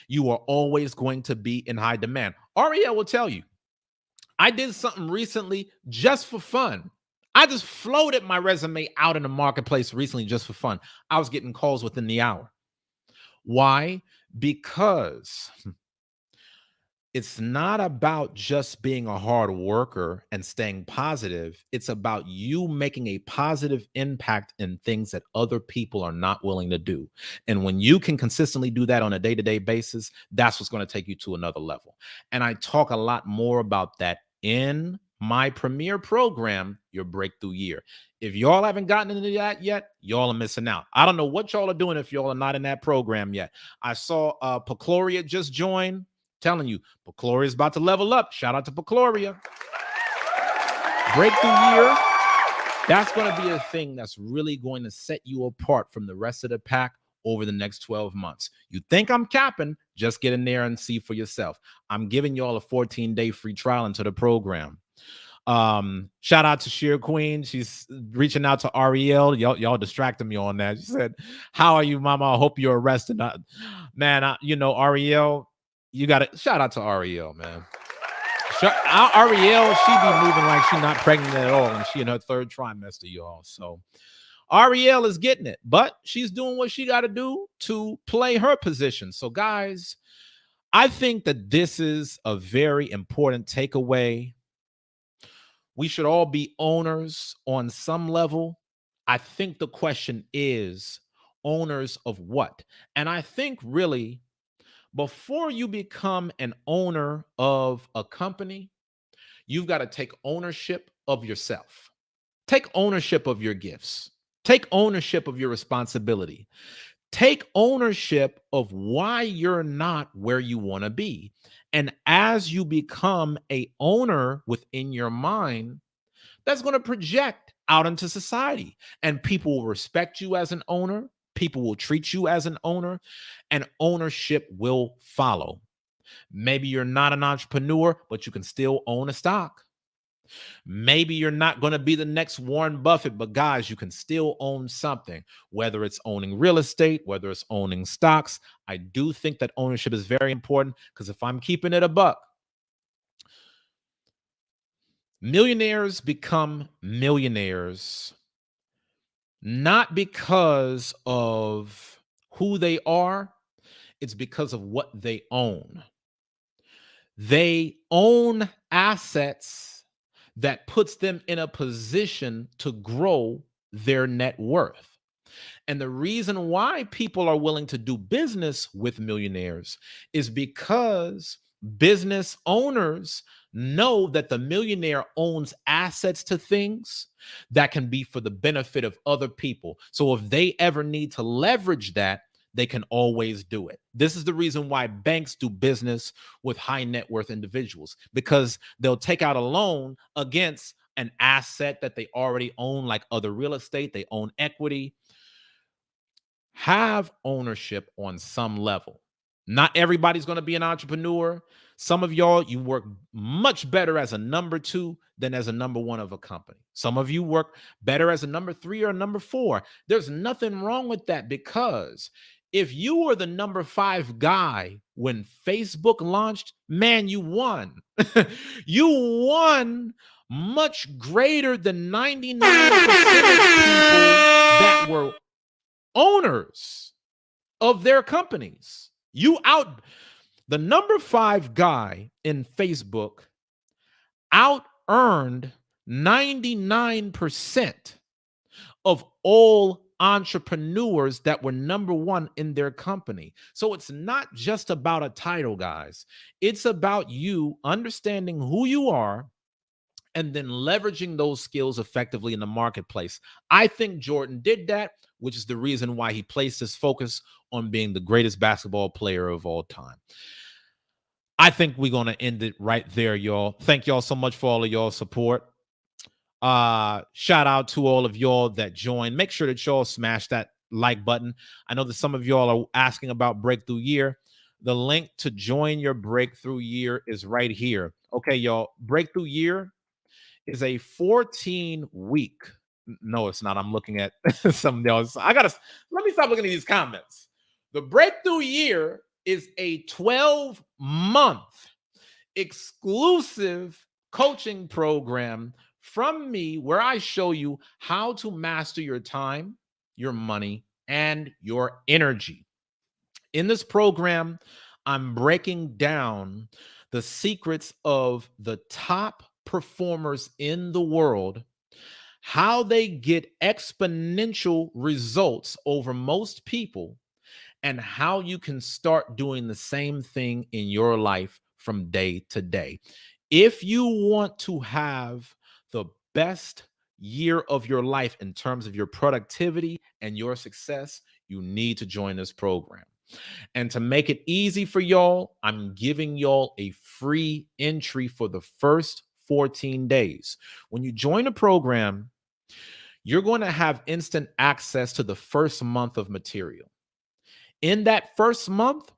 You are always going to be in high demand. Ariel will tell you, I did something recently just for fun. I just floated my resume out in the marketplace recently just for fun. I was getting calls within the hour. Why? Because it's not about just being a hard worker and staying positive. It's about you making a positive impact in things that other people are not willing to do. And when you can consistently do that on a day-to-day basis, that's what's going to take you to another level. And I talk a lot more about that in my premier program, Your Breakthrough Year. If y'all haven't gotten into that yet, y'all are missing out. I don't know what y'all are doing if y'all are not in that program yet. I saw Pacloria just join. Telling you, Pacloria is about to level up. Shout out to Pacloria. Breakthrough Year. That's going to be a thing that's really going to set you apart from the rest of the pack over the next 12 months. You think I'm capping? Just get in there and see for yourself. I'm giving y'all a 14-day free trial into the program. Shout out to Sheer Queen. She's reaching out to Ariel. Y'all distracted me on that. She said, how are you, mama? I hope you're arrested. Man, Ariel, you got to shout out to Ariel, man. Ariel, she be moving like she's not pregnant at all, and she in her third trimester, y'all. So Ariel is getting it, but she's doing what she got to do to play her position. So guys, I think that this is a very important takeaway. We should all be owners on some level. I think the question is owners of what? And I think really before you become an owner of a company, you've got to take ownership of yourself. Take ownership of your gifts. Take ownership of your responsibility. Take ownership of why you're not where you want to be. And as you become a owner within your mind, that's going to project out into society. And people will respect you as an owner. People will treat you as an owner, and ownership will follow. Maybe you're not an entrepreneur, but you can still own a stock. Maybe you're not going to be the next Warren Buffett, but guys, you can still own something, whether it's owning real estate, whether it's owning stocks. I do think that ownership is very important because if I'm keeping it a buck, millionaires become millionaires not because of who they are, it's because of what they own. They own assets that puts them in a position to grow their net worth. And the reason why people are willing to do business with millionaires is because business owners know that the millionaire owns assets to things that can be for the benefit of other people. So if they ever need to leverage that, they can always do it. This is the reason why banks do business with high net worth individuals, because they'll take out a loan against an asset that they already own, like other real estate. They own equity. Have ownership on some level. Not everybody's going to be an entrepreneur. Some of y'all, you work much better as a number 2 than as a number 1 of a company. Some of you work better as a number 3 or a number 4. There's nothing wrong with that, because if you were the number 5 guy when Facebook launched, man, you won. You won much greater than 99% of people that were owners of their companies. The number 5 guy in Facebook out earned 99% of all entrepreneurs that were number 1 in their company. So it's not just about a title, guys. It's about you understanding who you are and then leveraging those skills effectively in the marketplace. I think Jordan did that, which is the reason why he placed his focus on being the greatest basketball player of all time. I think we're going to end it right there, y'all. Thank y'all so much for all of y'all support. Shout out to all of y'all that joined. Make sure that y'all smash that like button. I know that some of y'all are asking about Breakthrough Year. The link to join your Breakthrough Year is right here. Okay, y'all. Breakthrough Year is a 14-week. No, it's not. I'm looking at something else. Let me stop looking at these comments. The Breakthrough Year is a 12-month exclusive coaching program from me where I show you how to master your time, your money, and your energy. In this program, I'm breaking down the secrets of the top performers in the world, how they get exponential results over most people, and how you can start doing the same thing in your life from day to day. If you want to have the best year of your life in terms of your productivity and your success, you need to join this program. And to make it easy for y'all, I'm giving y'all a free entry for the first 14 days. When you join the program, you're going to have instant access to the first month of material. In that first month,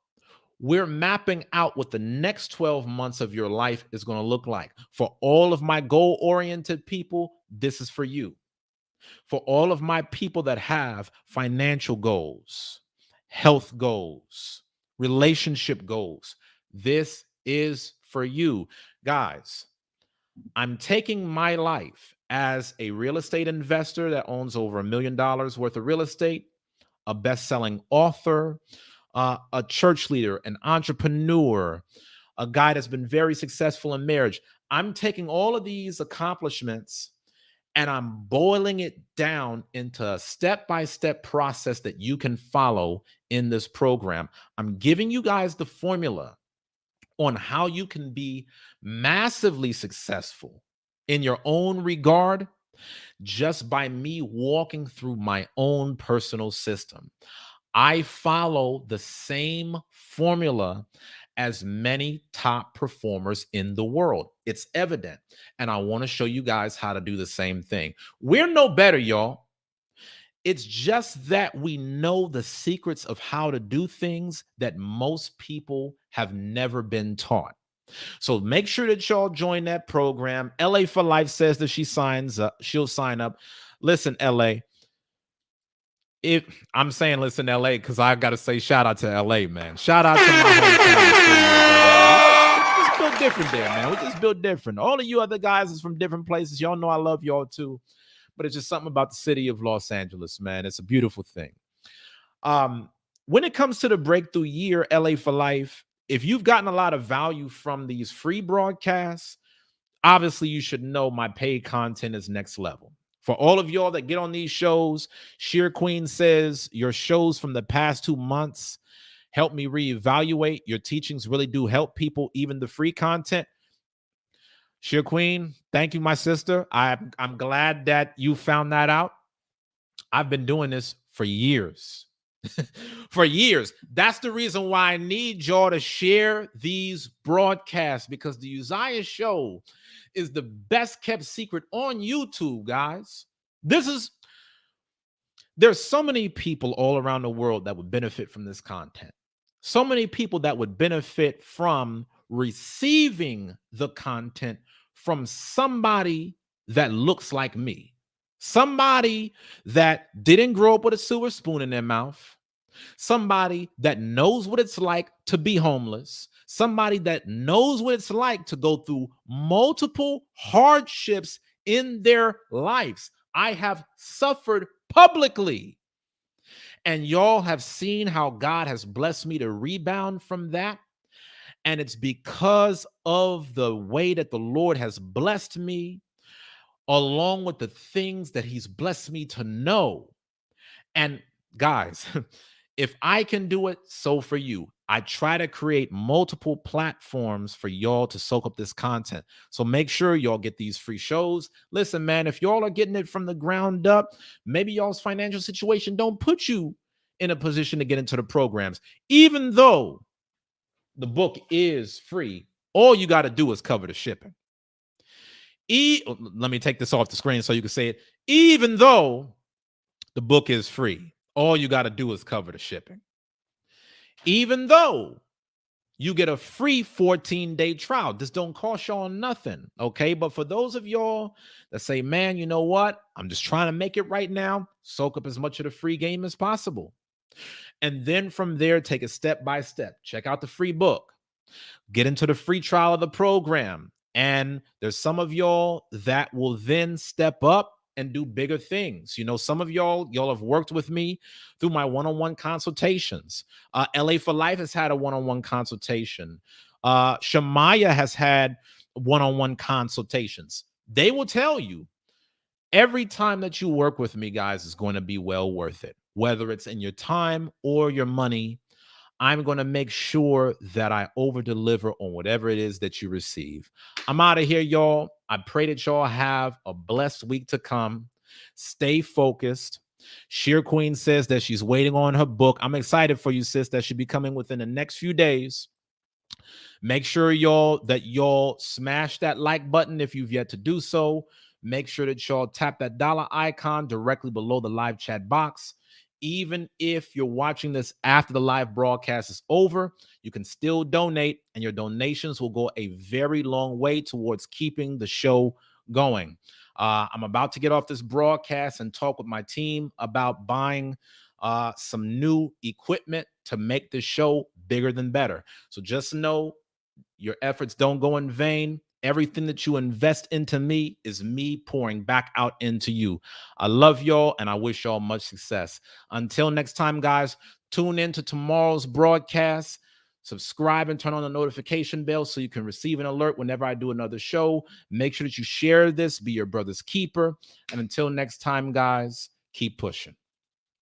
we're mapping out what the next 12 months of your life is going to look like. For all of my goal-oriented people, this is for you. For all of my people that have financial goals, health goals, relationship goals, this is for you. Guys, I'm taking my life as a real estate investor that owns over $1 million worth of real estate, a best-selling author, a church leader, an entrepreneur, a guy that's been very successful in marriage. I'm taking all of these accomplishments and I'm boiling it down into a step-by-step process that you can follow in this program. I'm giving you guys the formula on how you can be massively successful in your own regard just by me walking through my own personal system. I follow the same formula as many top performers in the world. It's evident. And I want to show you guys how to do the same thing. We're no better, y'all. It's just that we know the secrets of how to do things that most people have never been taught. So make sure that y'all join that program. LA for Life says that she'll sign up. Listen, LA. If I'm saying listen, LA, because I gotta say shout out to LA, man. Shout out to my hometown. We just built different there, man. We just built different. All of you other guys is from different places. Y'all know I love y'all too. but it's just something about the city of Los Angeles, man. It's a beautiful thing. When it comes to the breakthrough year, LA for Life, if you've gotten a lot of value from these free broadcasts, obviously you should know my paid content is next level. For all of y'all that get on these shows, Sheer Queen says your shows from the past 2 months help me reevaluate. Your teachings really do help people, even the free content. Sheer Queen, thank you, my sister. I'm glad that you found that out. I've been doing this for years. For years. That's the reason why I need y'all to share these broadcasts, because the Uzziah Show is the best kept secret on YouTube, guys. There's so many people all around the world that would benefit from this content. So many people that would benefit from receiving the content from somebody that looks like me. Somebody that didn't grow up with a silver spoon in their mouth. Somebody that knows what it's like to be homeless. Somebody that knows what it's like to go through multiple hardships in their lives. I have suffered publicly. And y'all have seen how God has blessed me to rebound from that. And it's because of the way that the Lord has blessed me, along with the things that he's blessed me to know. And guys, if I can do it, so for you. I try to create multiple platforms for y'all to soak up this content. So make sure y'all get these free shows. Listen, man, if y'all are getting it from the ground up, maybe y'all's financial situation don't put you in a position to get into the programs. Even though the book is free, all you got to do is cover the shipping. Let me take this off the screen so you can say it. Even though the book is free, all you got to do is cover the shipping. Even though you get a free 14-day trial. This don't cost y'all nothing, okay? But for those of y'all that say, man, you know what? I'm just trying to make it right now. Soak up as much of the free game as possible. And then from there, take it step by step. Check out the free book. Get into the free trial of the program. And there's some of y'all that will then step up and do bigger things. You know, some of y'all have worked with me through my one-on-one consultations. LA for Life has had a one-on-one consultation. Shemaya has had one-on-one consultations. They will tell you every time that you work with me, guys, is going to be well worth it. Whether it's in your time or your money, I'm going to make sure that I over-deliver on whatever it is that you receive. I'm out of here, y'all. I pray that y'all have a blessed week to come. Stay focused. Sheer Queen says that she's waiting on her book. I'm excited for you, sis. That should be coming within the next few days. Make sure y'all smash that like button if you've yet to do so. Make sure that y'all tap that dollar icon directly below the live chat box. Even if you're watching this after the live broadcast is over, you can still donate, and your donations will go a very long way towards keeping the show going. I'm about to get off this broadcast and talk with my team about buying some new equipment to make the show bigger than better. So just know your efforts don't go in vain. Everything that you invest into me is me pouring back out into you. I love y'all, and I wish y'all much success. Until next time, guys, tune in to tomorrow's broadcast. Subscribe and turn on the notification bell so you can receive an alert whenever I do another show. Make sure that you share this, be your brother's keeper. And until next time, guys, keep pushing.